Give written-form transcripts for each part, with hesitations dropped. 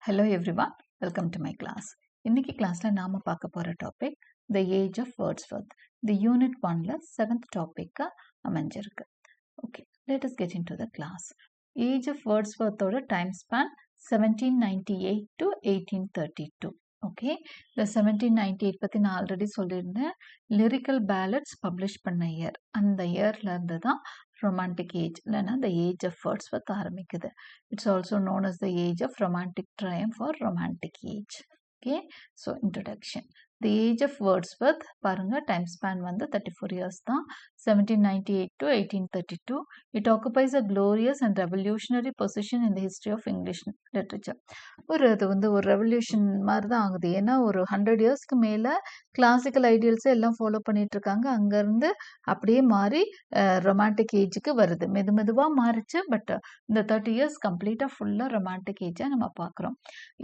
Hello everyone, welcome to my class. இன்னைக்கு கிளாஸ்ல நாம பார்க்க போற topic The Age of Wordsworth. The Unit 1ல 7th topic அமைஞ்சிருக்கு. Okay, let us get into the class. Age of Wordsworth ஓட time span 1798 to 1832. Okay, the 1798 பத்தி நான் already சொல்லியிருந்தேன். லிரிக்கல் பேலட்ஸ் பப்ளிஷ் பண்ண இயர், அந்த இயர்ல இருந்து தான் ரொமான்டிக் ஏஜ் இல்லைன்னா the age of Wordsworth ஆரம்பிக்குது. It's also known as the age of romantic triumph or romantic age. Okay, so introduction. The age of Wordsworth பாருங்க டைம் ஸ்பான் வந்து 34 years தான், 1798 to 1832. It occupies a glorious and revolutionary position in the history of English literature. அது வந்து ஒரு revolution மாதிரி தான் ஆகுது. ஏன்னா ஒரு 100 இயர்ஸ்க்கு மேல கிளாசிக்கல் ஐடியல்ஸை எல்லாம் ஃபாலோ பண்ணிட்டு இருக்காங்க. அங்கேருந்து அப்படியே மாறி ரொமான்டிக் ஏஜுக்கு வருது. மெதுவாக மாறிச்சு. பட் இந்த 30 இயர்ஸ் கம்ப்ளீட்டாக ஃபுல்லாக ரொமான்டிக் ஏஜாக நம்ம பார்க்குறோம்.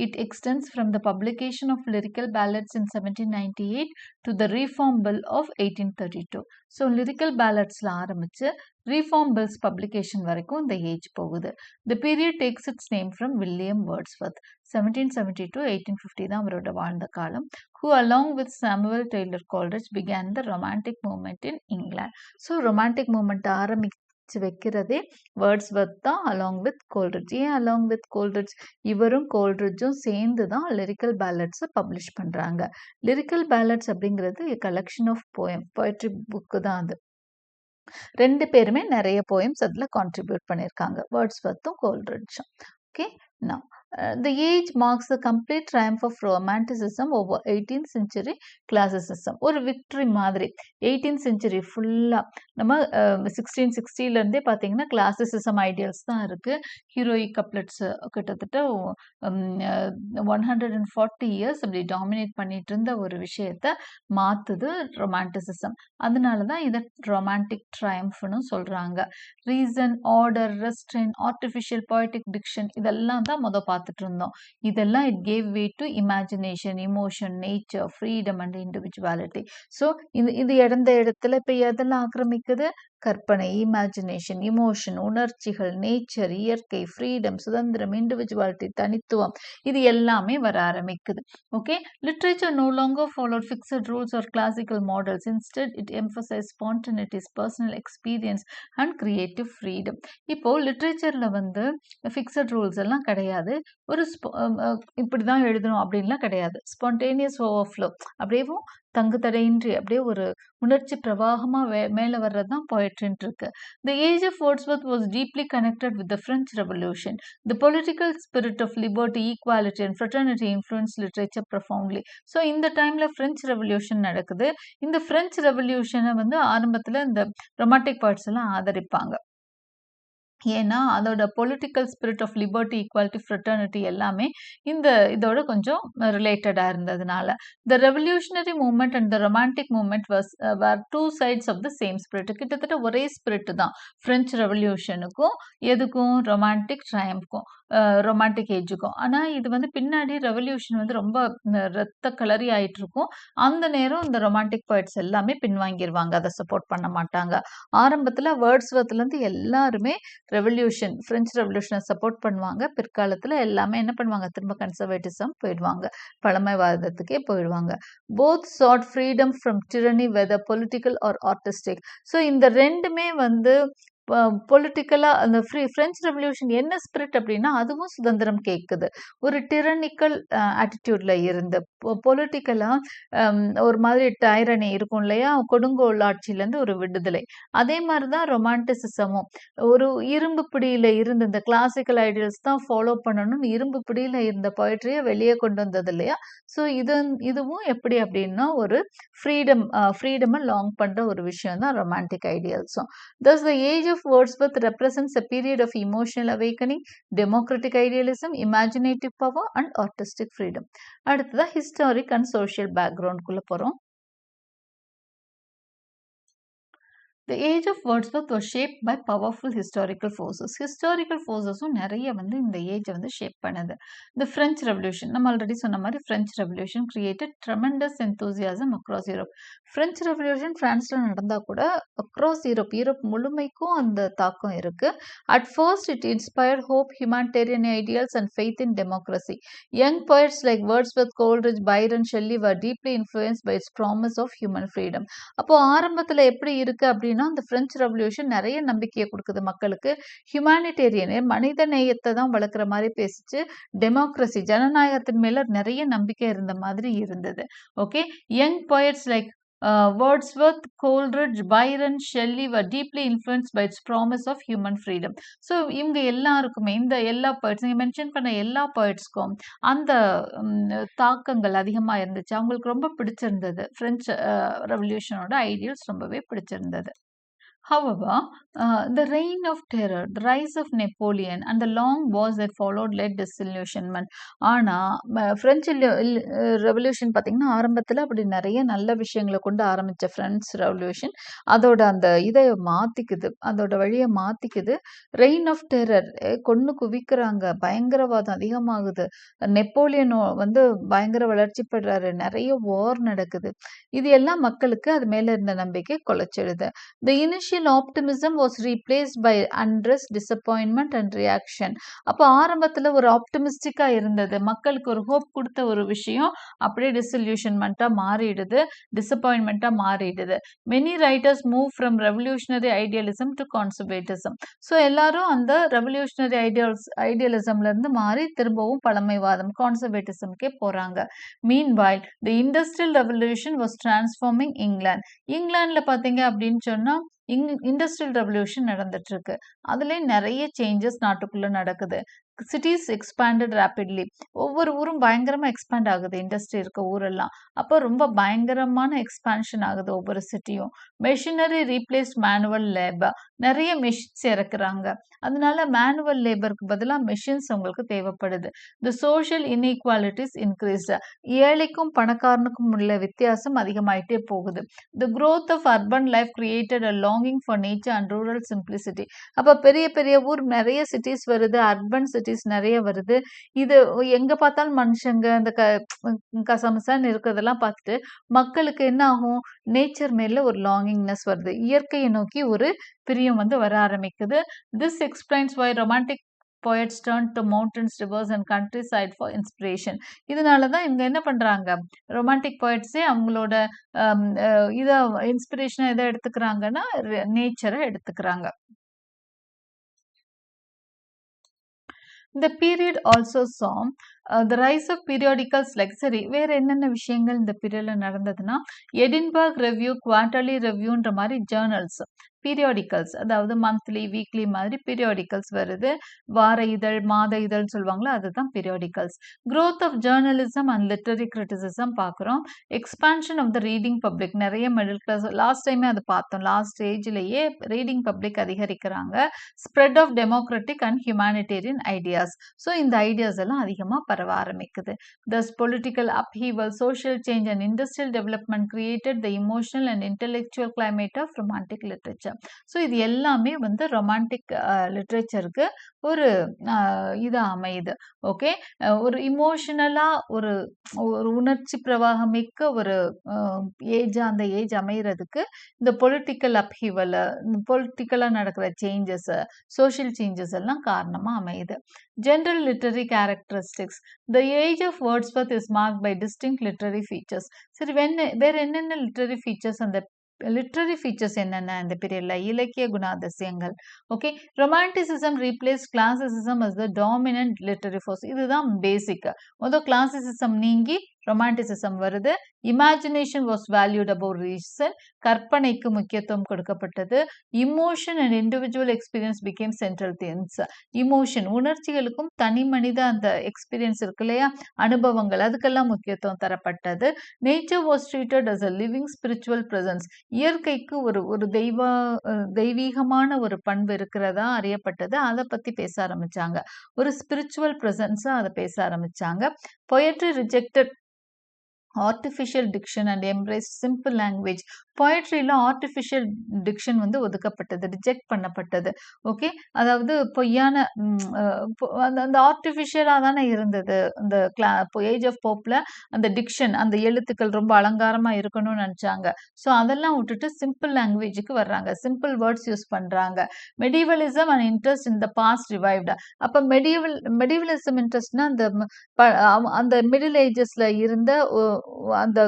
It extends from the publication of lyrical ballads in 1798 to the Reform Bill of 1832. So lyrical பேலட்ஸில் ஆரம்பித்து ரீஃபார்ம் பில்ஸ் பப்ளிகேஷன் வரைக்கும் இந்த ஏஜ் போகுது. The period takes its name from William Wordsworth. 1770 to 1850 தான் அவரோட வாழ்ந்த காலம். Who along with Samuel Taylor Coleridge began the romantic movement in England. So romantic movement வைக்கிறதே வேர்ட்ஸ்வர்த் தான் அலாங் வித் கோல்ரிட்ஜ். ஏன் அலாங் வித் கோல்ரிட்ஜ்? இவரும் கோல்ரிட்ஜும் சேர்ந்து தான் லிரிக்கல் பேலட்ஸை பப்ளிஷ் பண்ணுறாங்க. லிரிக்கல் பேலட்ஸ் அப்படிங்கிறது collection of poem, poetry book தான் அது. ரெண்டு பேருமே நிறைய போயம்ஸ் அதில் கான்ட்ரிபியூட் பண்ணியிருக்காங்க, வேர்ட்ஸ்வர்த்தும் கோல்ரிட்ஜும். ஓகே, நான் the age marks the complete triumph of romanticism over 18th century classicism. ஒரு விக்டரி மாதிரி 18th century ஃபுல்லாக நம்ம 1660லேருந்தே பார்த்தீங்கன்னா கிளாசிசிசம் ஐடியல்ஸ் தான் இருக்குது. ஹீரோயிக் கப்லெட்ஸ் கிட்டத்தட்ட 140 இயர்ஸ் அப்படி டாமினேட் பண்ணிட்டு இருந்த ஒரு விஷயத்த மாற்றுது ரொமான்டிசிசம். அதனால தான் இதை ரொமான்டிக் ட்ரையம்ஃப்னு சொல்கிறாங்க. Reason, order, restraint, artificial poetic diction இதெல்லாம் தான் பார்த்துட்டு இருந்தோம். இதெல்லாம் it gave way to imagination, emotion, nature, freedom and individuality. So இது இடத்துல இப்போ எதெல்லாம் ஆக்கிரமிக்குது? கற்பனை, இமேஜினேஷன், இமோஷன், உணர்ச்சிகள், நேச்சர், இயற்கை, ஃப்ரீடம், சுதந்திரம், இண்டிவிஜுவாலிட்டி, தனித்துவம், இது எல்லாமே வர ஆரம்பிக்குது. Okay, literature no longer followed fixed rules or classical models. Instead it emphasize spontaneities, personal experience and creative freedom. இப்போ லிட்ரேச்சர்ல வந்து ஃபிக்ஸட் ரூல்ஸ் எல்லாம் கிடையாது. ஒரு இப்படி தான் எழுதணும் அப்படின்லாம் கிடையாது. ஸ்பான்டேனியஸ் ஓவர்ஃப்ளோ, அப்படியேவும் தங்கு தடையின்றி அப்படியே ஒரு உணர்ச்சி பிரவாகமாக மேலே வர்றது தான் போயட்ரின்ட்டு இருக்கு. The age of Wordsworth was deeply connected with the French Revolution. The political spirit of liberty, equality and fraternity influenced literature profoundly. So இந்த டைமில் ஃப்ரெஞ்ச் ரெவல்யூஷன் நடக்குது. இந்த ஃப்ரெஞ்ச் ரெவல்யூஷனை வந்து ஆரம்பத்தில் இந்த ரொமான்டிக் போய்ட்ஸ் எல்லாம் ஆதரிப்பாங்க. ஏன்னா அதோட political spirit of liberty, equality, fraternity எல்லாமே இதோட கொஞ்சம் ரிலேட்டடாக இருந்ததுனால. The revolutionary movement and the romantic movement were two sides of the same spirit. கிட்டத்தட்ட ஒரே ஸ்பிரிட் தான் ஃப்ரெஞ்ச் ரெவல்யூஷனுக்கும் எதுக்கும் ரொமான்டிக் ட்ரையம்ஃப்க்கும் ரொமான்டிக் ஏஜுக்கும். ஆனால் இது வந்து பின்னாடி ரெவல்யூஷன் வந்து ரொம்ப ரத்த கலரி ஆயிட்டு இருக்கும். அந்த நேரம் இந்த ரொமான்டிக் போய்ட்ஸ் எல்லாமே பின்வாங்கிடுவாங்க, அதை சப்போர்ட் பண்ண மாட்டாங்க. ஆரம்பத்தில் வேர்ட்ஸ்வர்த்லேருந்து எல்லாருமே ரெவல்யூஷன், ஃப்ரெஞ்ச் ரெவல்யூஷனை சப்போர்ட் பண்ணுவாங்க. பிற்காலத்தில் எல்லாமே என்ன பண்ணுவாங்க? திரும்ப கன்சர்வேட்டிசம் போயிடுவாங்க, பழமைவாதத்துக்கே போயிடுவாங்க. Both sought freedom from tyranny whether political or artistic. So இந்த ரெண்டுமே வந்து பொலிட்டிக்கலாக அந்த ஃப்ரெஞ்ச் ரெவல்யூஷன் என்ன ஸ்பிரிட் அப்படின்னா அதுவும் சுதந்திரம் கேட்குது. ஒரு டிரனிக்கல் ஆட்டிடியூடில் இருந்து பொலிட்டிக்கலாக ஒரு மாதிரி டைரனி இருக்கும் இல்லையா, கொடுங்கோல் ஆட்சியிலேருந்து ஒரு விடுதலை. அதே மாதிரி தான் ரொமான்டிசிசமும் ஒரு இரும்பு பிடியில் இருந்து இந்த கிளாசிக்கல் ஐடியல்ஸ் தான் ஃபாலோ பண்ணணும்னு இரும்பு பிடியில் இருந்த போய்ட்ரியை வெளியே கொண்டு வந்தது இல்லையா. ஸோ இதுவும் எப்படி அப்படின்னா ஒரு ஃப்ரீடமை லாங் பண்ணுற ஒரு விஷயம் தான் romantic ஐடியல்ஸும். Thus, the age of Wordsworth represents a period of emotional awakening, democratic idealism, imaginative power and artistic freedom. அடுத்ததா historic and social background குள்ள போறோம். The age of Wordsworth was shaped by powerful historical forces. Historical forcesஸும் நிறைய வந்து இந்த ஏஜை வந்து shape பண்ணுது. The French Revolution, நம்ம already சொன்ன மாதிரி French Revolution created tremendous enthusiasm across Europe. French revolution பிரான்ஸ்ல நடந்தா கூட அக்ராஸ் யூரோப் முழுமைக்கும் அந்த தாக்கம் இருக்கு. At first it inspired hope, humanitarian ideals and faith in democracy. Young poets like Wordsworth, Coleridge, Byron, Shelley were deeply influenced by its promise of human freedom. அப்போ ஆரம்பத்துல எப்படி இருக்கு அப்படின்னா, அந்த பிரெஞ்சு ரெவல்யூஷன் நிறைய நம்பிக்கையை கொடுக்குது மக்களுக்கு. ஹியூமானிடேரியன் மனித நேயத்தை தான் வளர்க்குற மாதிரி பேசிச்சு. டெமோக்ரஸி ஜனநாயகத்தின் மேல நிறைய நம்பிக்கை இருந்த மாதிரி இருந்தது. Okay, young poets like Wordsworth, Coleridge, Byron, Shelley were deeply influenced by its promise of human freedom. So இவங்க எல்லாருக்குமே இந்த எல்லா poets நீங்க மென்ஷன் பண்ண எல்லா poetsக்கும் அந்த தாக்கங்கள் அதிகமா இருந்துச்சு. அவங்களுக்கு ரொம்ப பிடிச்சிருந்தது. பிரெஞ்சு ரெவல்யூஷனோட ஐடியல்ஸ் ரொம்பவே பிடிச்சிருந்தது. However, the reign of terror, the rise of Napoleon, and the long wars that followed led disillusionment. ஆனா பிரெஞ்சு ரெவல்யூஷன் பார்த்தீங்கன்னா ஆரம்பத்தில் அப்படி நிறைய நல்ல விஷயங்களை கொண்டு ஆரம்பிச்ச பிரெஞ்சு ரெவல்யூஷன் அதோட அந்த இதை மாத்திக்குது, அதோட வழியை மாத்திக்குது. ரெயின் ஆஃப் டெரர் கொன்னு குவிக்கிறாங்க, பயங்கரவாதம் அதிகமாகுது, நெப்போலியன் பயங்கர வளர்ச்சி பெறாரு, நிறைய வார் நடக்குது. இது எல்லாம் மக்களுக்கு அது மேல இருந்த நம்பிக்கை குலைச்சிடுது. The initial optimism was replaced by unrest, disappointment and reaction. அப்போ ஆரம்பத்துல ஒரு ஆப்டிமிஸ்டிக்கா இருந்தது, மக்களுக்கு ஒரு ஹோப் கொடுத்த ஒரு விஷயம் அப்படியே டிசல்யூஷன்மெண்ட்டா மாறிடுது, டிசப்பாயின்மெண்ட்டா மாறிடுது. Many writers move from revolutionary idealism to conservatism. So எல்லாரும் அந்த ரெவல்யூஷனரி ஐடியலிசம்ல இருந்து மாறி திரும்பவும் பழமைவாதம் கான்சர்வேட்டிசம்கே போறாங்க. Meanwhile the industrial revolution was transforming England. இங்கிலாந்துல பாத்தீங்க அப்படின்னு சொன்னா இண்டஸ்ட்ரியல் ரெவல்யூஷன் நடந்துட்டு இருக்கு. அதுலயும் நிறைய சேஞ்சஸ் நாட்டுக்குள்ள நடக்குது. Cities expanded rapidly. ஒவ்வொரு ஊரும் பயங்கரமா எக்ஸ்பேண்ட் ஆகுது, இண்டஸ்ட்ரி இருக்க ஊரெல்லாம். அப்போ ரொம்ப பயங்கரமான எக்ஸ்பான்ஷன் ஆகுது ஒவ்வொரு சிட்டியும். Machinery replaced manual labour. நிறைய மெஷின்ஸ் இறக்குறாங்க, அதனால மேனுவல் லேபருக்கு பதிலாக மெஷின்ஸ் உங்களுக்கு தேவைப்படுது. The social inequalities increased. ஏழைக்கும் பணக்காரனுக்கும் உள்ள வித்தியாசம் அதிகமாயிட்டே போகுது. த growth of urban life created a longing for nature and rural simplicity. அப்ப பெரிய பெரிய ஊர் நிறைய சிட்டிஸ் வருது, அர்பன் சிட்டிஸ் நிறைய வருது. இது எங்க பார்த்தாலும் மனுஷங்க இந்த கசமசான்னு இருக்கிறதெல்லாம் பார்த்துட்டு மக்களுக்கு என்ன ஆகும், நேச்சர் மேல ஒரு லாங்கிங்னஸ் வருது, இயற்கையை நோக்கி ஒரு பிரியம் வர ஆரம்பிக்குது. This explains why romantic poets turn to mountains, rivers and countryside for inspiration. இதனால தான் இவங்க என்ன பண்றாங்க, ரொமான்டிக் போயட்ஸே அவங்களோட இதை இன்ஸ்பிரேஷனை எதை எடுத்துக்கிறாங்கன்னா நேச்சரை எடுத்துக்கிறாங்க. The period also saw the rise of periodicals like சரி வேற என்னென்ன விஷயங்கள் இந்த பீரியட்ல நடந்ததுன்னா, எடின்பர்க் ரெவ்யூ, குவார்டர்லி ரெவ்யூன்ற மாதிரி ஜேர்னல்ஸ், பீரியாடிக்கல்ஸ், அதாவது மந்த்லி வீக்லி மாதிரி பீரியாடிக்கல்ஸ் வருது. வார இதழ் மாத இதழ் சொல்லுவாங்களா, அதுதான் periodicals. growth of journalism and literary criticism பார்க்குறோம். Expansion of the reading public, நிறைய மிடில் கிளாஸ், லாஸ்ட் டைமே அது பார்த்தோம், லாஸ்ட் ஸ்டேஜ்லேயே ரீடிங் பப்ளிக் அதிகரிக்கிறாங்க. Spread of democratic and humanitarian ideas. So இந்த ஐடியாஸ் எல்லாம் அதிகமாக பரவ ஆரம்பிக்குது. thus political upheaval, social change and industrial development created the emotional and intellectual climate of romantic literature. So இது எல்லாமே ரொமான்டிக் லிட்ரேச்சருக்கு ஒரு இது அமையுது. ஓகே, ஒரு இமோஷனலா ஒரு உணர்ச்சி பிரவாகம் மிக்க ஒரு அந்த ஏஜ் அமைகிறதுக்கு இந்த பொலிட்டிக்கல் அப்ஹீவல், பொலிட்டிக்கலா நடக்கிற சேஞ்சஸ், சோஷியல் சேஞ்சஸ் எல்லாம் காரணமா அமையுது. General literary characteristics. The age of Wordsworth is marked by distinct literary features. சரி, வேற என்னென்ன லிட்டரரி ஃபீச்சர்ஸ், அந்த லிட்ரரி ஃபீச்சர்ஸ் என்னென்ன இந்த பீரியட்ல, இலக்கிய குணாதிசயங்கள். Okay, romanticism replace classicism as the dominant literary force. இதுதான் பேசிக். கிளாசிசிசம் நீங்கி ரொமான்டிசிசம் வருது. Imagination was valued above reason. கற்பனைக்கு முக்கியத்துவம் கொடுக்கப்பட்டது. Emotion and individual experience became central things. Emotion, உணர்ச்சிகளுக்கும் தனி மனித அந்த எக்ஸ்பீரியன்ஸ் இருக்கு இல்லையா, அனுபவங்கள், அதுக்கெல்லாம் முக்கியத்துவம் தரப்பட்டது. Nature was treated as a living spiritual presence. இயற்கைக்கு ஒரு தெய்வீகமான ஒரு பண்பு இருக்கிறதா அறியப்பட்டது. அதை பத்தி பேச ஆரம்பிச்சாங்க. ஒரு ஸ்பிரிச்சுவல் பிரசன்ஸா அதை பேச ஆரம்பிச்சாங்க. Poetry rejected artificial diction and embrace simple language. பொயட்ரியில் ஆர்டிஃபிஷியல் டிக்ஷன் வந்து ஒதுக்கப்பட்டது, ரிஜெக்ட் பண்ணப்பட்டது. ஓகே, அதாவது பொய்யான அந்த அந்த ஆர்டிஃபிஷியலாக தானே இருந்தது. இந்த ஏஜ் ஆஃப் போப்பில் அந்த டிக்ஷன், அந்த எழுத்துக்கள் ரொம்ப அலங்காரமாக இருக்கணும்னு நினச்சாங்க. ஸோ அதெல்லாம் விட்டுட்டு சிம்பிள் லாங்குவேஜுக்கு வர்றாங்க, சிம்பிள் வேர்ட்ஸ் யூஸ் பண்ணுறாங்க. Medievalism and interest in the past revived. அப்போ மெடிவலிசம் இன்ட்ரெஸ்ட்னா அந்த மிடில் ஏஜஸ்ல இருந்த அந்த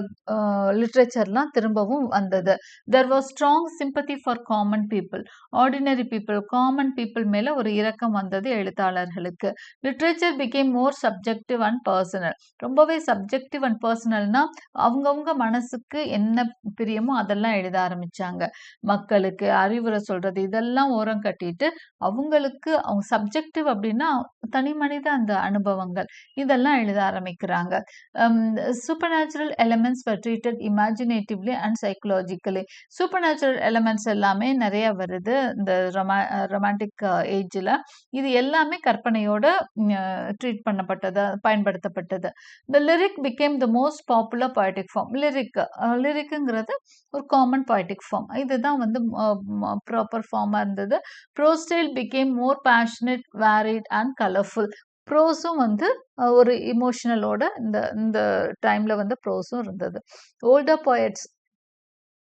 லிட்ரேச்சர்லாம் திரும்பவும் வந்தது. There was strong sympathy for common people, ordinary people, common people மேல ஒரு இரக்கம் வந்தது எழுத்தாளர்களுக்கு. Literature became more subjective and personal. ரொம்பவே சப்ஜெக்டிவ் அண்ட் பர்சனல்னா அவங்கவுங்க மனசுக்கு என்ன பிரியமோ அதெல்லாம் எழுத ஆரம்பிச்சாங்க. மக்களுக்கு அறிவுரை சொல்றது இதெல்லாம் ஓரம் கட்டிட்டு அவங்களுக்கு அவங்க சப்ஜெக்டிவ் அப்படின்னா தனி மனித அந்த அனுபவங்கள் இதெல்லாம் எழுத ஆரம்பிக்கிறாங்க. Super natural elements were treated imaginatively and psychologically. Super natural elements எல்லாமே நிறைய வருது இந்த ரொமான்டிக் ஏஜில். இது எல்லாமே கற்பனையோட ட்ரீட் பண்ணப்பட்டது, பயன்படுத்தப்பட்டது. The lyric became the most popular poetic form. லிரிக்குங்கிறது ஒரு காமன் poetic form. இதுதான் வந்து ப்ராப்பர் ஃபார்மாக இருந்தது. Prose style became more passionate, varied and colorful. ப்ரோஸும் வந்து ஒரு இமோஷனலோட இந்த டைம்ல வந்து ப்ரோஸும் இருந்தது. ஓல்டர் போயட்ஸ்,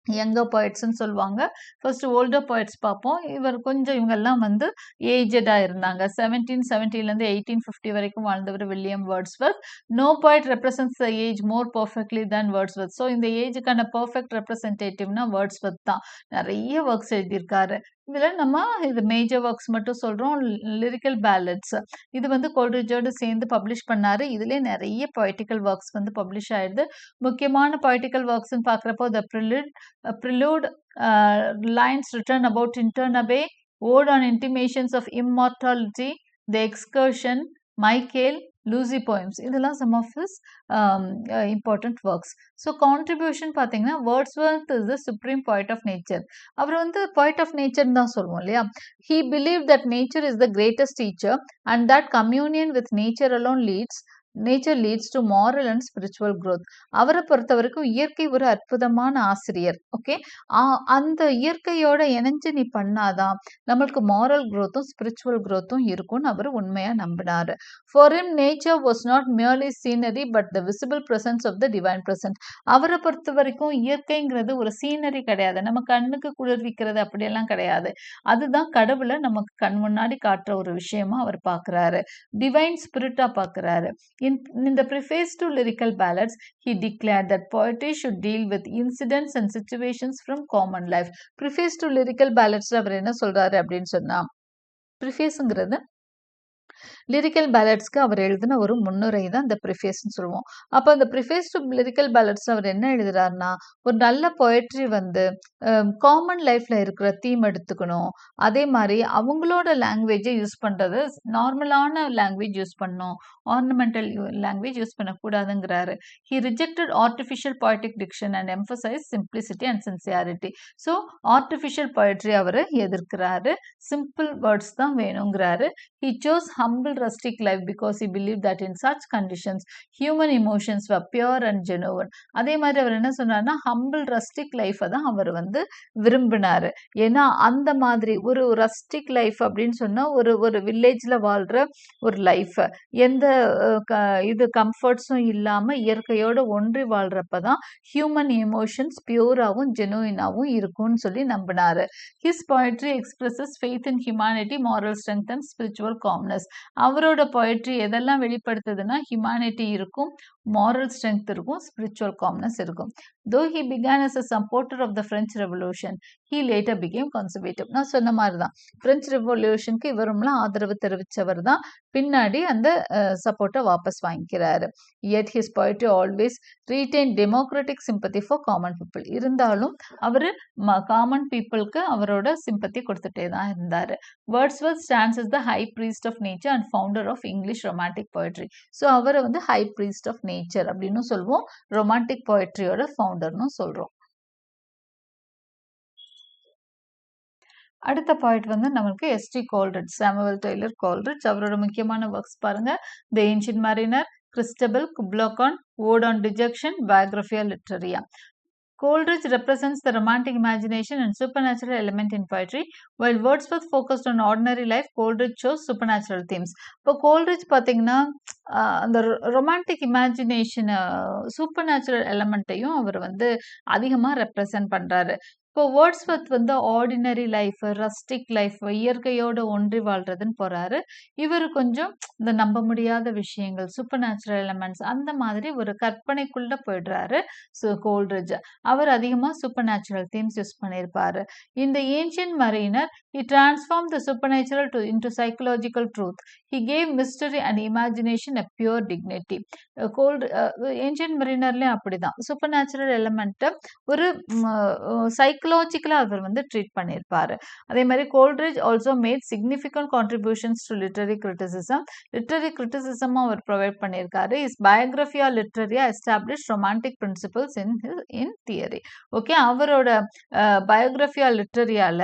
யங்கர் போயட்ஸ்ன்னு சொல்லுவாங்க. ஃபர்ஸ்ட் ஓல்டர் போயட்ஸ் பார்ப்போம். இவங்கெல்லாம் வந்து ஏஜடாக இருந்தாங்க. 1770லேருந்து 1850 வரைக்கும் வாழ்ந்தவர் William Wordsworth. No poet represents the age more perfectly than Wordsworth. So இந்த ஏஜுக்கான பர்ஃபெக்ட் ரெப்ரசன்டேட்டிவ்னா வேர்ட்ஸ்வர்த் தான். நிறைய ஒர்க்ஸ் எழுதியிருக்காரு. இதில் நம்ம இது மேஜர் ஒர்க்ஸ் மட்டும் சொல்கிறோம். லிரிக்கல் பேலட்ஸ் இது வந்து கோல்ட்ரிட்ஜோடு சேர்ந்து பப்ளிஷ் பண்ணார். இதுலேயே நிறைய பொய்டிக்கல் ஒர்க்ஸ் வந்து பப்ளிஷ் ஆயிடுது. முக்கியமான பொய்டிக்கல் ஒர்க்ஸ்ன்னு பார்க்குறப்போ த prelude, lines written about Internabe, ode on intimations of immortality, the excursion, Michael, Lucy poems. இதெல்லாம் some of his important works. So contribution பார்த்தீங்கன்னா Wordsworth is the supreme poet of nature. அவர் வந்து poet of nature தான் சொல்லுவோம் இல்லையா. He believed that nature is the greatest teacher and that communion with nature alone leads to moral and spiritual growth. அவரை பொறுத்த வரைக்கும் இயற்கை ஒரு அற்புதமான ஆசிரியர். ஓகே, அந்த இயற்கையோட இணைஞ்சு நீ பண்ணாதான் நம்மளுக்கு மாரல் growthம் ஸ்பிரிச்சுவல் growthம் இருக்கும்னு அவர் உண்மையா நம்பினாரு. For him nature was not merely scenery but the visible presence of the divine presence. அவரை பொறுத்த வரைக்கும் இயற்கைங்கிறது ஒரு சீனரி கிடையாது, நம்ம கண்ணுக்கு குளிர்விக்கிறது அப்படியெல்லாம் கிடையாது. அதுதான் கடவுளை நமக்கு கண் முன்னாடி காட்டுற ஒரு விஷயமா அவர் பார்க்கிறாரு. டிவைன் ஸ்பிரிட்டா பார்க்கிறாரு. In the preface to Lyrical Ballads, he declared that poetry should deal with incidents and situations from common life. Preface to Lyrical Ballads அவர் என்ன சொல்றாரு அப்படின்னு சொன்னா, ப்ரிஃபேஸுங்கிறது லிரிக்கல் பேலட்ஸ்க்கு அவர் எழுதின ஒரு முன்னுரை தான் இந்த ப்ரிஃபேஸ்ன்னு சொல்லுவோம். அப்போ அந்த ப்ரிஃபேஸ் டு லிரிக்கல் பேலட்ஸ் அவர் என்ன எழுதுறாருன்னா, ஒரு நல்ல பொயட்ரி வந்து காமன் லைஃப்ல இருக்கிற தீம் எடுத்துக்கணும். அதே மாதிரி அவங்களோட லாங்குவேஜை யூஸ் பண்றது நார்மலான லாங்குவேஜ் யூஸ் பண்ணணும், ஆர்னமெண்டல் லாங்குவேஜ் யூஸ் பண்ணக்கூடாதுங்கிறாரு. He rejected artificial poetic diction and emphasized simplicity and sincerity. So artificial poetry அவர் எதிர்க்கிறாரு, சிம்பிள் வேர்ட்ஸ் தான் வேணுங்கிறாரு. He chose humble rustic life because he believed that in such conditions human emotions were pure and genuine. அதே மாதிரி அவர் என்ன சொன்னார்னா, humble rustic லைஃபை தான் அவர் வந்து விரும்பினாரு. ஏன்னா அந்த மாதிரி ஒரு ரஸ்டிக் லைஃப் அப்படின்னு சொன்னா ஒரு வில்லேஜ்ல வாழ்ற ஒரு லைஃப், எந்த இது கம்ஃபர்ட்ஸும் இல்லாம இயற்கையோட ஒன்றி வாழ்றப்பதான் ஹியூமன் எமோஷன்ஸ் பியூராகவும் ஜெனுயினாகவும் இருக்கும்னு சொல்லி நம்பினாரு. His poetry expresses faith in humanity, moral strength and spiritual calmness. அவரோட poetry எதெல்லாம் வெளிப்படுத்துதுன்னா ஹியூமனிட்டி இருக்கும், moral strength இருக்கும், spiritual calmness இருக்கும். Though he began as a supporter of the French Revolution, he later became conservative. நான் சொன்ன மாதிரி தான் French ரெவல்யூஷனுக்கு இவரும்லாம் ஆதரவு தெரிவித்தவர் தான், பின்னாடி அந்த சப்போர்ட்டை வாபஸ் வாங்கிக்கிறாரு. Yet his poetry always retained democratic sympathy for common people. இருந்தாலும் அவர் காமன் பீப்புளுக்கு அவரோட சிம்பத்தி கொடுத்துட்டே தான் இருந்தார். Wordsworth stands as the high priest of nature and founder of English romantic poetry. So அவரை வந்து ஹை priest of nature அப்படின்னு சொல்லுவோம், ரொமான்டிக் போயட்ரியோட ஃபவுண்டர்னு சொல்றோம். அடுத்த பாயிண்ட் வந்து நம்மளுக்கு S T Coleridge, Samuel Taylor Coleridge. அவரோட முக்கியமான ஒர்க்ஸ் பாருங்க, the ancient mariner, Christabel, Kubla Khan, Ode on Dejection, Biographia Literaria. Coleridge represents the romantic imagination and supernatural element in poetry, while Wordsworth focused on ordinary life. Coleridge chose supernatural themes. இப்போ Coleridge பார்த்தீங்கன்னா அந்த romantic imagination super natural எலமெண்ட்டையும் அவர் வந்து அதிகமாக represent பண்ணுறாரு. இப்போ Wordsworth வந்து ordinary life, rustic life, இயற்கையோட ஒன்றி வாழ்றதுன்னு போறாரு. இவர் கொஞ்சம் இந்த நம்ப முடியாத விஷயங்கள், சூப்பர் நேச்சுரல் எலமெண்ட்ஸ் அந்த மாதிரி ஒரு கற்பனைக்குள்ள போயிடுறாரு. கோல்ரிட்ஜ் அவர் அதிகமாக சூப்பர் நேச்சுரல் தீம்ஸ் யூஸ் பண்ணியிருப்பாரு. இந்த ancient மரீனர் he transformed the supernatural into psychological truth. He gave mystery and imagination a pure dignity. Ancient மரீனர்லேயும் அப்படிதான் சூப்பர் நேச்சுரல் எலமெண்ட்டை ஒரு சைக்கலாஜிக்கலா அவர் வந்து ட்ரீட் பண்ணியிருப்பாரு. அதே மாதிரி Coleridge also made significant contributions to literary criticism. Literary கிரிட்டிசிசமும் அவர் ப்ரொவைட் பண்ணியிருக்காரு. Is Biographia Literaria establish romantic principles in theory. Okay, அவரோட பயோகிராஃபியா லிட்ரரியால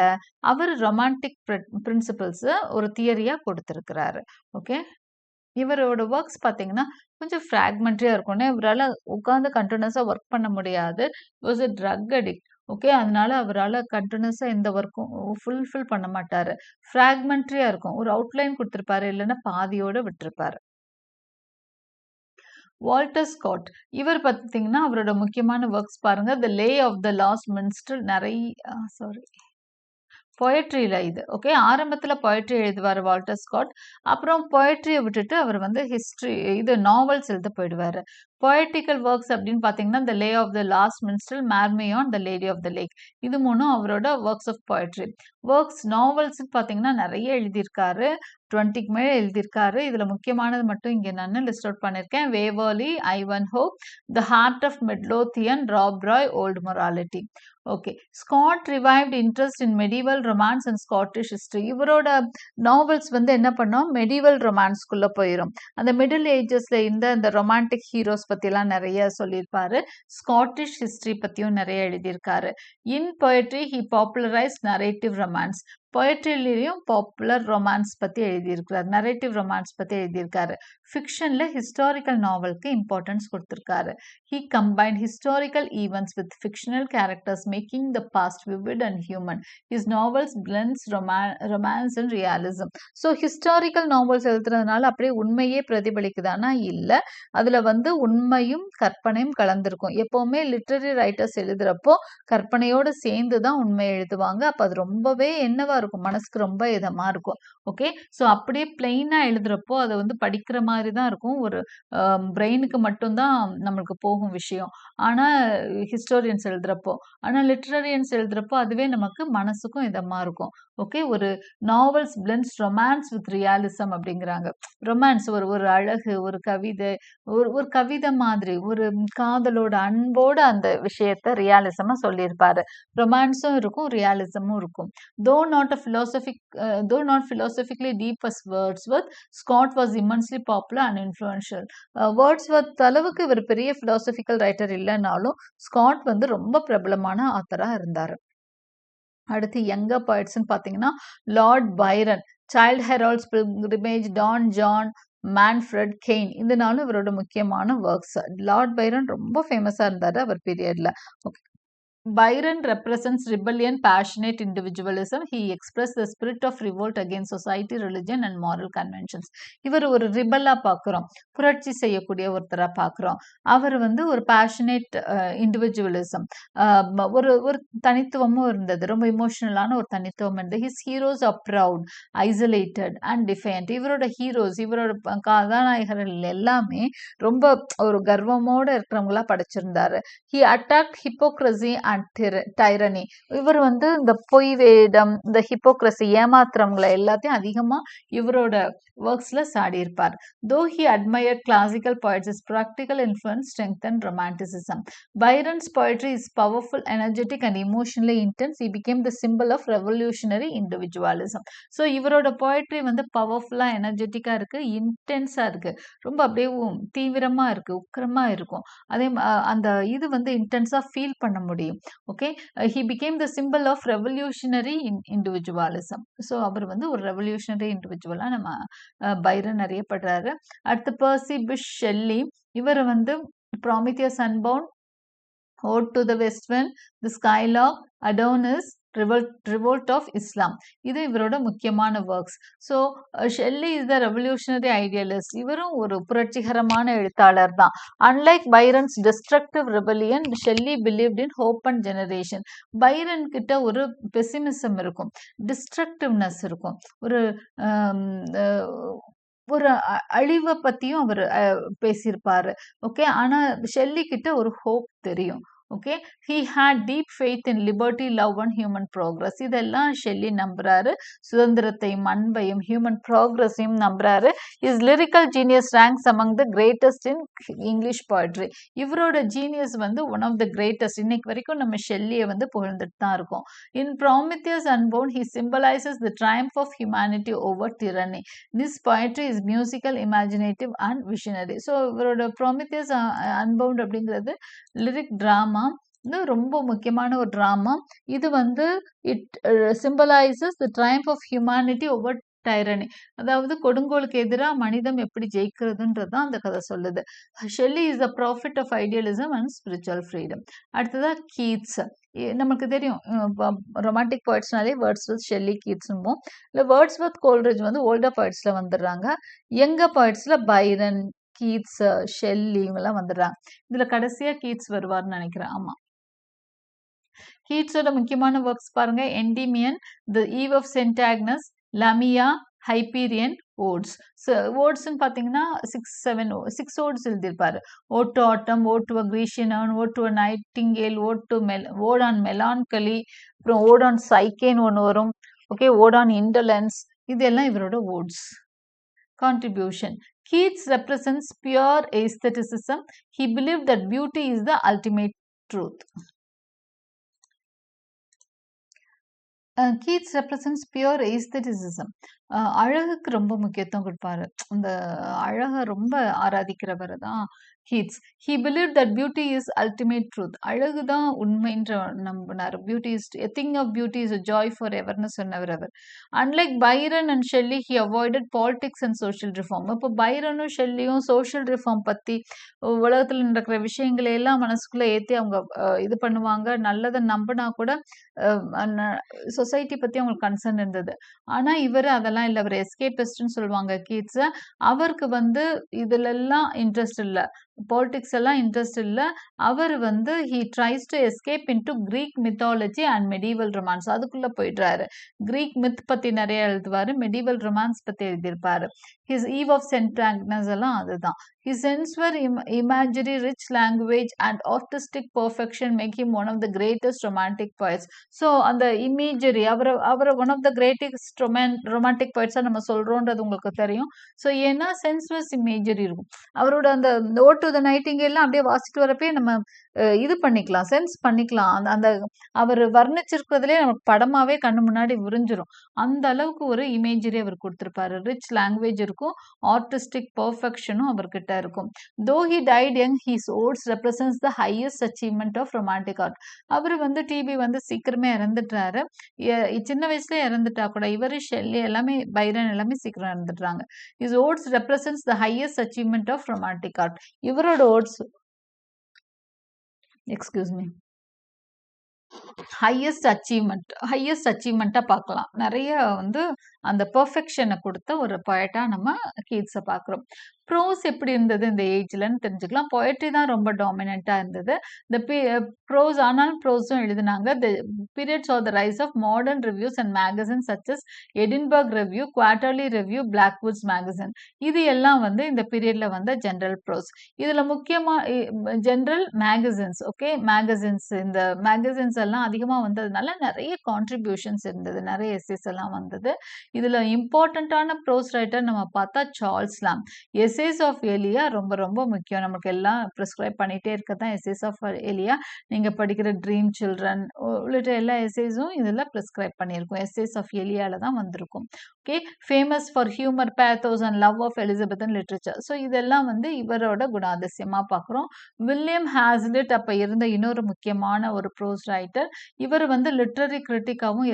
அவர் ரொமான்டிக் பிரின்சிபல்ஸ் ஒரு தியரியா கொடுத்திருக்கிறாரு. ஓகே, இவரோட ஒர்க்ஸ் பார்த்தீங்கன்னா கொஞ்சம் ஃப்ராக்மெண்ட்ரியா இருக்கும்னா இவரால் உட்காந்து கண்டினியூஸாக ஒர்க் பண்ண முடியாது. Was a drug addict. Okay, அதனால அவரால் கண்டினியூஸாக எந்த ஒர்க்கும் ஃபுல்ஃபில் பண்ண மாட்டார். ஃப்ராக்மெண்ட்ரியா இருக்கும். ஒரு அவுட்லைன் கொடுத்துருப்பாரு, இல்லைன்னா பாதியோட விட்டுருப்பாரு. வால்டர் ஸ்காட் இவர் பார்த்தீங்கன்னா அவரோட முக்கியமான ஒர்க்ஸ் பாருங்க. The lay of the last minstrel பொயட்ரியில் இது. ஓகே, ஆரம்பத்தில் பொயட்ரி எழுதுவார் வால்டர் ஸ்காட். அப்புறம் பொயட்ரியை விட்டுட்டு அவர் வந்து ஹிஸ்ட்ரி நாவல்ஸ் எழுத போயிடுவார். பொயட்டிக்கல் ஒர்க்ஸ் அப்படின்னு பார்த்தீங்கன்னா the lay of the last minstrel, Marmion, the lady of the lake, இது மூணும் அவரோட works of poetry. Works novels பார்த்தீங்கன்னா நிறைய எழுதியிருக்காரு. 20க்கு மேலே எழுதியிருக்காரு. இதில் முக்கியமானது மட்டும் இங்கே நான் லிஸ்ட் அவுட் பண்ணியிருக்கேன். Waverley, Ivanhoe, the heart of Midlothian, Rob Roy, old mortality. Okay, Scott revived interest in medieval romance and Scottish history. இவரோட நாவல்ஸ் வந்து என்ன பண்ணோம், மெடிவல் ரொமான்ஸ்குள்ளே போயிடும். அந்த மிடில் ஏஜஸில் இந்த ரொமான்டிக் ஹீரோஸ் பற்றிலாம் நிறைய சொல்லியிருப்பாரு. ஸ்காட்டிஷ் ஹிஸ்ட்ரி பற்றியும் நிறைய எழுதியிருக்காரு. In poetry he popularise narrative romance. பொயட்ரிலையும் பாப்புலர் ரொமான்ஸ் பற்றி எழுதியிருக்கிறார், நரேட்டிவ் ரொமான்ஸ் பற்றி எழுதியிருக்காரு. ஃபிக்ஷனில் ஹிஸ்டாரிக்கல் நாவலுக்கு இம்பார்ட்டன்ஸ் கொடுத்துருக்காரு. He combined historical events with fictional characters, making the past vivid and human. His novels blends romance and realism. So historical novels எழுதுறதுனால அப்படியே உண்மையே பிரதிபலிக்குதானா? இல்லை, அதில் வந்து உண்மையும் கற்பனையும் கலந்துருக்கும். எப்போவுமே லிட்ரரி ரைட்டர்ஸ் எழுதுகிறப்போ கற்பனையோடு சேர்ந்து தான் உண்மை எழுதுவாங்க. அப்போ அது ரொம்பவே என்னவா இருக்கும், மனசுக்கு ரொம்ப இதமாக இருக்கும். ஓகே, ஸோ அப்படியே பிளெயினாக எழுதுகிறப்போ அதை வந்து படிக்கிற மாதிரி தான் இருக்கும். ஒரு பிரெயினுக்கு மட்டும்தான் நம்மளுக்கு போகும் விஷயம். ஆனால் ஹிஸ்டோரியன்ஸ் எழுதுகிறப்போ, ஆனால் லிட்ரரியன்ஸ் எழுதுகிறப்போ அதுவே நமக்கு மனசுக்கும் இதமாக இருக்கும். ஓகே, ஒரு novels blends romance with realism அப்படிங்கிறாங்க. ரொமான்ஸ் ஒரு அழகு, ஒரு கவிதை, ஒரு கவிதை மாதிரி ஒரு காதலோட அன்போடு அந்த விஷயத்த ரியாலிசமாக சொல்லியிருப்பாரு. ரொமான்ஸும் இருக்கும், ரியாலிசமும் இருக்கும். Though not philosophically deep as Wordsworth, Scott was immensely popular and influential. Wordsworth அளவுக்கு இவர் பெரிய philosophical writer இல்லைனாலும் ஸ்காட் வந்து ரொம்ப பிரபலமான ஆத்தராக இருந்தார். அடுத்து யங்கர் போய்ட்ஸ்ன்னு பார்த்தீங்கன்னா Lord Byron, Childe Harold's Pilgrimage, Don Juan, Manfred Cain, இந்த நாளும் இவரோட முக்கியமான ஒர்க்ஸ். லார்ட் பைரன் ரொம்ப ஃபேமஸாக இருந்தார் அவர் பீரியடில். Okay, Byron represents rebellion, passionate individualism. He expressed the spirit of revolt against society, religion and moral conventions. இவர் ஒரு ரிபல்லா பார்க்குறோம், புரட்சி செய்யக்கூடிய ஒருத்தராக பார்க்குறோம். அவர் வந்து ஒரு பேஷனேட் இண்டிவிஜுவலிசம், ஒரு தனித்துவமும் இருந்தது, ரொம்ப இமோஷனலான ஒரு தனித்துவம் இருந்தது. His heroes are proud, isolated and defiant. இவரோட ஹீரோஸ், இவரோட கதாநாயகர்கள் எல்லாமே ரொம்ப ஒரு கர்வமோடு இருக்கிறவங்களா படைச்சிருந்தாரு. He attacked hypocrisy and tyranny. இவர் வந்து இந்த பொய் வேடம், இந்த ஹிப்போக்ரஸி, ஏமாத்துறவங்களை எல்லாத்தையும் அதிகமாக இவரோட ஒர்க்ஸில் சாடியிருப்பார். Though he admired classical poets, his practical influence strengthened romanticism. Byron's poetry is powerful, energetic and emotionally intense. He became the symbol of revolutionary individualism. So இவரோட poetry வந்து பவர்ஃபுல்லாக, எனர்ஜெட்டிக்காக இருக்குது, இன்டென்ஸாக இருக்குது, ரொம்ப அப்படியே தீவிரமாக இருக்குது, உக்கிரமாக இருக்கும். அந்த இது வந்து இன்டென்ஸாக ஃபீல் பண்ண முடியும். Okay. He became the simple of revolutionary individualism. So அவர் வந்து ஒரு ரெவல்யூஷனரி இண்டிவிஜுவலா நம்ம பைரன் அறியப்படுறாரு. அடுத்து பெர்சி பிஷ் ஷெல்லி, இவர் வந்து ப்ராமித்தியஸ் unbound, Ode to the West Wind, The Skylark, Adonis, Revolt of Islam. இது இவரோட முக்கியமான works. So Shelley is the revolutionary idealist. இவரும் ஒரு புரட்சிகரமான எழுத்தாளர் தான். Unlike Byron's destructive rebellion, Shelley believed in hope and generation. Byron கிட்ட ஒரு பெசிமிசம் இருக்கும், டிஸ்ட்ரக்டிவ்னஸ் இருக்கும், ஒரு ஒரு அழிவை பத்தியும் அவர் பேசியிருப்பாரு. ஓகே. ஆனா ஷெல்லி கிட்ட ஒரு ஹோப் தெரியும். Okay. He had deep faith in liberty, love and human progress. இதெல்லாம் ஷெல்லி நம்புறாரு. சுதந்திரத்தையும் அன்பையும் ஹியூமன் ப்ரோக்ரஸையும் நம்புறாரு. Is lyrical genius ranks among the greatest in English poetry. இவரோட ஜீனியஸ் வந்து ஒன் ஆஃப் த கிரேட்டஸ்ட். இன்னைக்கு வரைக்கும் நம்ம ஷெல்லியை வந்து புகழ்ந்துட்டு தான் இருக்கோம். In Prometheus Unbound he symbolizes the triumph of humanity over tyranny. This poetry is musical, imaginative and visionary. So இவரோட ப்ராமித்தியஸ் அன்பவுண்ட் அப்படிங்கிறது லிரிக் ட்ராமா, இது ரொம்ப முக்கியமான ஒரு டிராமா. இது வந்து it symbolises the triumph of humanity over tyranny. அதாவது கொடுங்கோலுக்கு எதிராக மனிதம் எப்படி ஜெயிக்கிறதுன்றது தான் அந்த கதை சொல்லுது. Shelley is the prophet of idealism and spiritual freedom. அடுத்ததா கீட்ஸ். நமக்கு தெரியும் ரொமான்டிக் போய்ட்ஸ்னாலே வேர்ட்ஸ்வர்த், ஷெல்லி, கீட்ஸ்னுவோம். இல்லை வேர்ட்ஸ்வர்த், கோல்ரிட்ஜ் வந்து ஓல்டர் போய்ட்ஸில் வந்துடுறாங்க. யங்கர் போய்ட்ஸில் பைரன், கீட்ஸ், ஷெல்லி இவங்கெல்லாம் வந்துடுறாங்க. இதுல கடைசியா கீட்ஸ் வருவார்னு நினைக்கிறேன். ஆமா. கீட்ஸோட முக்கியமான ஒர்க்ஸ் பாருங்க. Endymion, the eve of Saint Agnes, Lamia, Hyperion, odes. ஓட்ஸ்ன்னு பார்த்தீங்கன்னா 6 ஓட்ஸ் எழுதியிருப்பாரு. Ode to autumn, ode to a Grecian urn, ode to a nightingale, ode on melancholy, அப்புறம் ஓட் ஆன் சைக்கேன்னு ஒன்று வரும். ஓகே. Ode on indolence. இதெல்லாம் இவரோட odes. Contribution. Keats represents pure aestheticism. He believed that beauty is the ultimate truth. Keats represents pure aestheticism. அழகுக்கு ரொம்ப முக்கியத்துவம் கொடுப்பாரு. அந்த அழகை ரொம்ப ஆராதிக்கிறவர் தான் Keats. He believe that beauty is ultimate truth. அழகு தான் உண்மைன்ற நம்பினார். Beauty is a thing of beauty is a joy for எவர்னு சொன்னவர் அவர். Unlike Byron and Shelley, he avoided politics and social reform. இப்போ பைரனும் ஷெல்லியும் சோஷியல் ரிஃபார்ம் பற்றி, உலகத்தில் நடக்கிற விஷயங்களை எல்லாம் மனசுக்குள்ளே ஏற்றி அவங்க இது பண்ணுவாங்க. நல்லதை நம்பினா கூட சொசைட்டி பற்றி அவங்களுக்கு கன்சர்ன் இருந்தது. ஆனால் இவர் அதெல்லாம் இல்லை. அவர் எஸ்கேபிஸ்ட்னு சொல்லுவாங்க கீட்ஸை. அவருக்கு வந்து இதுலெல்லாம் இன்ட்ரெஸ்ட் இல்லை, பாலிடிக்ஸ் எல்லாம் இன்ட்ரெஸ்ட் இல்லை. அவர் வந்து he tries to escape into Greek mythology and medieval romance. அதுக்குள்ளே போயிடுறாரு. கிரீக் மித் பற்றி நிறைய எழுதுவார், மெடிவல் ரொமான்ஸ் பற்றி எழுதியிருப்பாரு. His Eve of Saint Agnes எல்லாம் அதுதான். His sense were imagery, rich language and artistic perfection make him one of the greatest romantic poets. So அந்த imagery அவரை one of the greatest romantic poets நம்ம சொல்றோன்றது உங்களுக்கு தெரியும். So ஏன்னா சென்ஸ்வஸ் imagery இருக்கும். அவரோட அந்த ஓட் டு த நைட்டிங்கேல்லாம் அப்படியே வாசிட்டு வரப்பே நம்ம இது பண்ணிக்கலாம், சென்ஸ் பண்ணிக்கலாம். அந்த அவர் வர்ணிச்சிருக்கிறதுலே நமக்கு படமாவே கண்ணு முன்னாடி விரிஞ்சிரும். அந்த அளவுக்கு ஒரு இமேஜரி அவர் கொடுத்திருப்பாரு. ரிச் லாங்குவேஜ் இருக்கும், ஆர்டிஸ்டிக் பர்ஃபெக்ஷனும் அவர்கிட்ட இருக்கும். Though he died young, his odes represents the highest achievement of romantic art. அவர் வந்து டிபி வந்து சீக்கிரமே இறந்துட்டாரு. சின்ன வயசுல இறந்துட்டா கூட இவர், ஷெல்லி எல்லாமே, பைரன் எல்லாமே சீக்கிரம் இறந்துட்டாங்க. His odes represents the highest achievement of romantic art. இவரோட ஓட்ஸ் ஹையஸ்ட் அச்சீவ்மெண்ட்டாக பார்க்கலாம். நிறைய வந்து அந்த பெர்ஃபெக்ஷனை கொடுத்த ஒரு பொயட்டா நம்ம கீட்ஸை பார்க்குறோம். ப்ரோஸ் எப்படி இருந்தது இந்த ஏஜ்லன்னு தெரிஞ்சுக்கலாம். பொயட்ரி தான் ரொம்ப டாமினண்ட்டாக இருந்தது. இந்த ப்ரோஸ் ஆனாலும் ப்ரோஸும் எழுதினாங்க. The periods are the rise of modern reviews and magazine such as Edinburgh Review, Quarterly Review, Blackwood's Magazine. இது எல்லாம் வந்து இந்த பீரியட்ல வந்த ஜென்ரல் ப்ரோஸ். இதில் முக்கியமாக ஜென்ரல் மேகசின்ஸ், ஓகே, மேகசின்ஸ், இந்த மேகசின்ஸ் எல்லாம் அதிகமாக வந்ததுனால நிறைய கான்ட்ரிபியூஷன்ஸ் இருந்தது, நிறைய எஸ்ஸேஸ் எல்லாம் வந்தது. இதுல இம்பார்ட்டன்டான ப்ரோஸ் ரைட்டர் நம்ம பார்த்தா சார்ல்ஸ் லாம். எஸ்ஸேஸ் ஆஃப் எலியா ரொம்ப ரொம்ப முக்கியம். நமக்கு எல்லாம் ப்ரிஸ்கிரைப் பண்ணிட்டே இருக்க தான் எஸ்ஸேஸ் ஆஃப் எலியா. நீங்க படிக்கிற ட்ரீம் சில்ட்ரன் உள்ளிட்ட எல்லா எஸ்ஸேஸும் இதுல ப்ரிஸ்கிரைப் பண்ணியிருக்கும். எஸ்ஸேஸ் ஆஃப் எலியால தான் வந்திருக்கும். Okay, famous for humour, pathos and love of Elizabethan literature. So இதெல்லாம் வந்து இவரோட குணாதிசயமா பார்க்குறோம். வில்லியம் ஹாஸ்லிட் அப்ப இருந்த இன்னொரு முக்கியமான ஒரு ப்ரோஸ் ரைட்டர். இவர் வந்து லிட்ரரி கிரிட்டிக்காவும்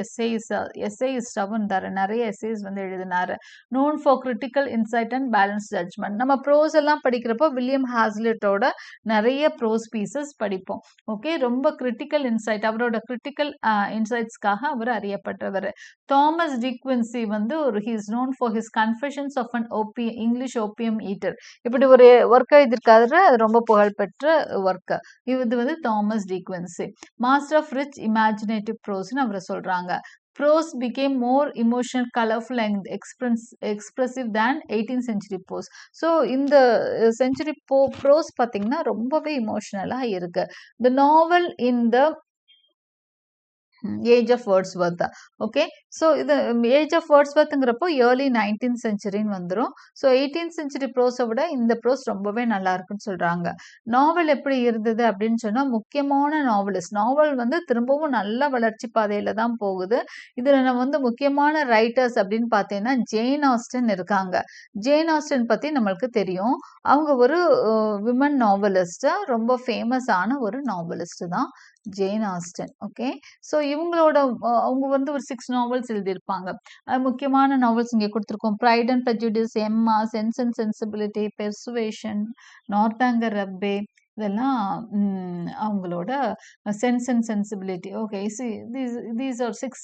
எஸ்ஏயிஸ்டாவும் இருந்தாரு. நிறைய எஸ்ஏஸ் வந்து எழுதினாரு. Known for critical insight and balance judgement. நம்ம ப்ரோஸ் எல்லாம் படிக்கிறப்போ வில்லியம் ஹாஸ்லிட்டோட நிறைய ப்ரோஸ் பீசஸ் படிப்போம். ஓகே, ரொம்ப கிரிட்டிக்கல் இன்சைட், அவரோட கிரிட்டிக்கல் இன்சைட்ஸ்க்காக அவர் அறியப்பட்டவர். தாமஸ் டிக்வின்சி வந்து ஒரு he is known for his confessions of an English opium eater. இப்படி ஒரு ஒர்க் எழுதியிருக்காரு. அது ரொம்ப புகழ்பெற்ற ஒர்க். இது வந்து Thomas De Quincey. Master of rich imaginative ப்ரோஸ்னு அவரை சொல்றாங்க. Prose became more emotional, colorful and expressive than 18th century prose. So இந்த செஞ்சுரி ப்ரோஸ் பார்த்தீங்கன்னா ரொம்பவே இமோஷனலாக இருக்கு. The novel in the age of Wordsworth. Okay, so இது ஏஜ் ஆஃப் வேர்ட்ஸ்வொர்த்துங்கிறப்போ ஏர்லி 19th செஞ்சுரின்னு வந்துடும். ஸோ 18th செஞ்சுரி ப்ரோஸை விட இந்த ப்ரோஸ் ரொம்பவே நல்லா இருக்குன்னு சொல்றாங்க. நாவல் எப்படி இருந்தது அப்படின்னு சொன்னா, முக்கியமான நாவலிஸ்ட். நாவல் வந்து திரும்பவும் நல்ல வளர்ச்சி பாதையில தான் போகுது. இதுல நம்ம வந்து முக்கியமான ரைட்டர்ஸ் அப்படின்னு பார்த்தீங்கன்னா ஜேன் ஆஸ்டன் இருக்காங்க. ஜேன் ஆஸ்டன் பத்தி நம்மளுக்கு தெரியும். அவங்க ஒரு விமன் நாவலிஸ்ட், ரொம்ப ஃபேமஸ் ஆன ஒரு நாவலிஸ்ட் தான் ஜேன் ஆஸ்டன். ஓகே, ஸோ இவங்களோட அவங்க வந்து ஒரு 6 நாவல்ஸ் எழுதியிருப்பாங்க. முக்கியமான நாவல்ஸ் இங்கே கொடுத்துருக்கோம். Pride and Prejudice, Emma, Sense and Sensibility, Persuasion, Northanger Abbey, இதெல்லாம் அவங்களோட Sense and Sensibility. Okay, these are 6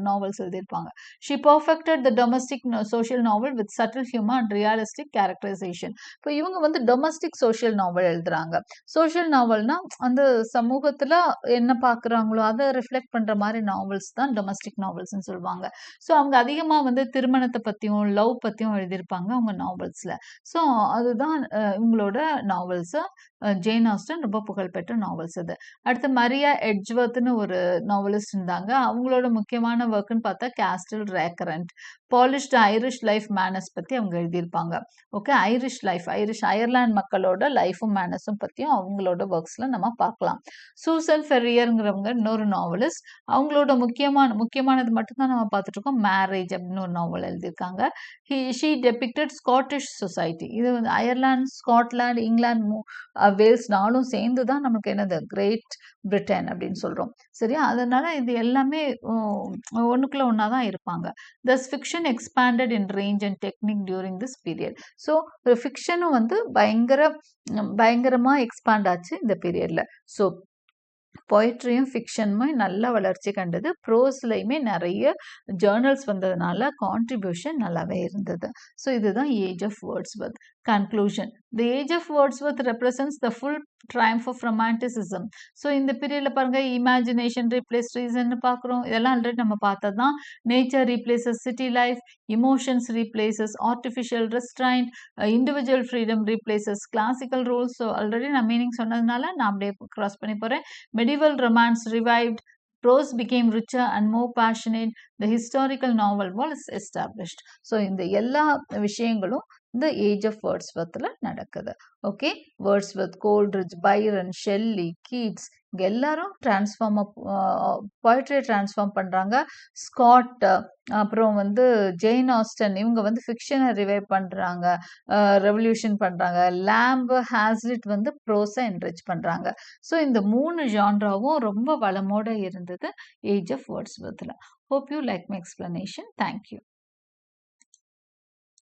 novels எழுதியிருப்பாங்க. She perfected the domestic social novel with subtle humour and realistic characterisation. இப்போ இவங்க வந்து டொமஸ்டிக் சோஷியல் நாவல் எழுதுறாங்க. Social நாவல்னா அந்த சமூகத்துல என்ன பார்க்குறாங்களோ அதை ரிஃப்ளெக்ட் பண்ற மாதிரி நாவல்ஸ் தான் டொமஸ்டிக் நாவல்ஸ்ன்னு சொல்லுவாங்க. ஸோ அவங்க அதிகமா வந்து திருமணத்தை பத்தியும் லவ் பத்தியும் எழுதியிருப்பாங்க அவங்க நாவல்ஸ்ல. ஸோ அதுதான் இவங்களோட நாவல்ஸ். ஜேன் ஆஸ்டன் ரொம்ப புகழ்பெற்ற நாவல்ஸ் அது. அடுத்து மரியா எட்ஜ்வர்த்னு ஒரு நாவலிஸ்ட் இருந்தாங்க. அவங்களோட முக்கியமான ஒர்க்குன்னு பார்த்தா Castle Rackrent, polished Irish life manners பத்தி அவங்க எழுதியிருப்பாங்க. ஓகே, ஐரிஷ் லைஃப், அயர்லாந்து மக்களோட லைஃபும் மேனர்ஸும் பத்தியும் அவங்களோட ஒர்க்ஸ்ல நம்ம பார்க்கலாம். சூசன் ஃபெர்ரியருங்கிறவங்க இன்னொரு நாவலிஸ்ட். அவங்களோட முக்கியமானது மட்டும்தான் நம்ம பார்த்துட்டு இருக்கோம். மேரேஜ் அப்படின்னு ஒரு நாவல் எழுதியிருக்காங்க. She depicted Scottish society. இது வந்து அயர்லாந்து, ஸ்காட்லாந்து, இங்கிலாந்து, வேல்ஸ் நாளும் சேர்ந்து தான் நமக்கு என்னது கிரேட் பிரிட்டன் அப்படின்னு சொல்றோம். சரியா, அதனால இது எல்லாமே ஒண்ணுக்குள்ள ஒன்னா தான் இருப்பாங்க. Thus fiction expanded in range and technique during this period. So ஃபிக்ஷனும் வந்து பயங்கரமா எக்ஸ்பாண்ட் ஆச்சு இந்த பீரியட்ல. ஸோ பொயட்ரியும் ஃபிக்ஷனுமே நல்ல வளர்ச்சி கண்டது. ப்ரோஸ்லையுமே நிறைய ஜேர்னல்ஸ் வந்ததுனால கான்ட்ரிபியூஷன் நல்லாவே இருந்தது. ஸோ இதுதான் age of Wordsworth. Conclusion. The age of Wordsworth represents the full triumph of romanticism. So இந்த பீரியட்ல பாருங்க, இமேஜினேஷன் ரீப்ளேஸ் ரீசன் பார்க்குறோம். இதெல்லாம் ஆல்ரெடி நம்ம பார்த்தது தான். Nature replaces city life, emotions replaces artificial restrained, individual freedom replaces classical rules. So already நான் meaning சொன்னதுனால நான் அப்படியே கிராஸ் பண்ணி போகிறேன். Medieval romance revived, prose became richer and more passionate, the historical novel was established. So இந்த எல்லா விஷயங்களும் இந்த ஏஜ் ஆஃப் வேர்ட்ஸ்வொர்த்ல நடக்குது. Okay, Wordsworth, Coleridge, Byron, Shelley, Keats இங்க எல்லாரும் பொயட்ரியை டிரான்ஸ்ஃபார்ம் பண்றாங்க. ஸ்காட், அப்புறம் வந்து ஜெயின் ஆஸ்டன், இவங்க வந்து ஃபிக்ஷனை ரிவைவ் பண்றாங்க, ரெவல்யூஷன் பண்றாங்க. லேம்ப், ஹாஸ்லிட் வந்து ப்ரோஸை என்ரிச் பண்றாங்க. ஸோ இந்த 3 ஜான்ராவும் ரொம்ப வளமோட இருந்தது ஏஜ் ஆஃப் வேர்ட்ஸ்வொர்த்ல. Hope you like my explanation. Thank you.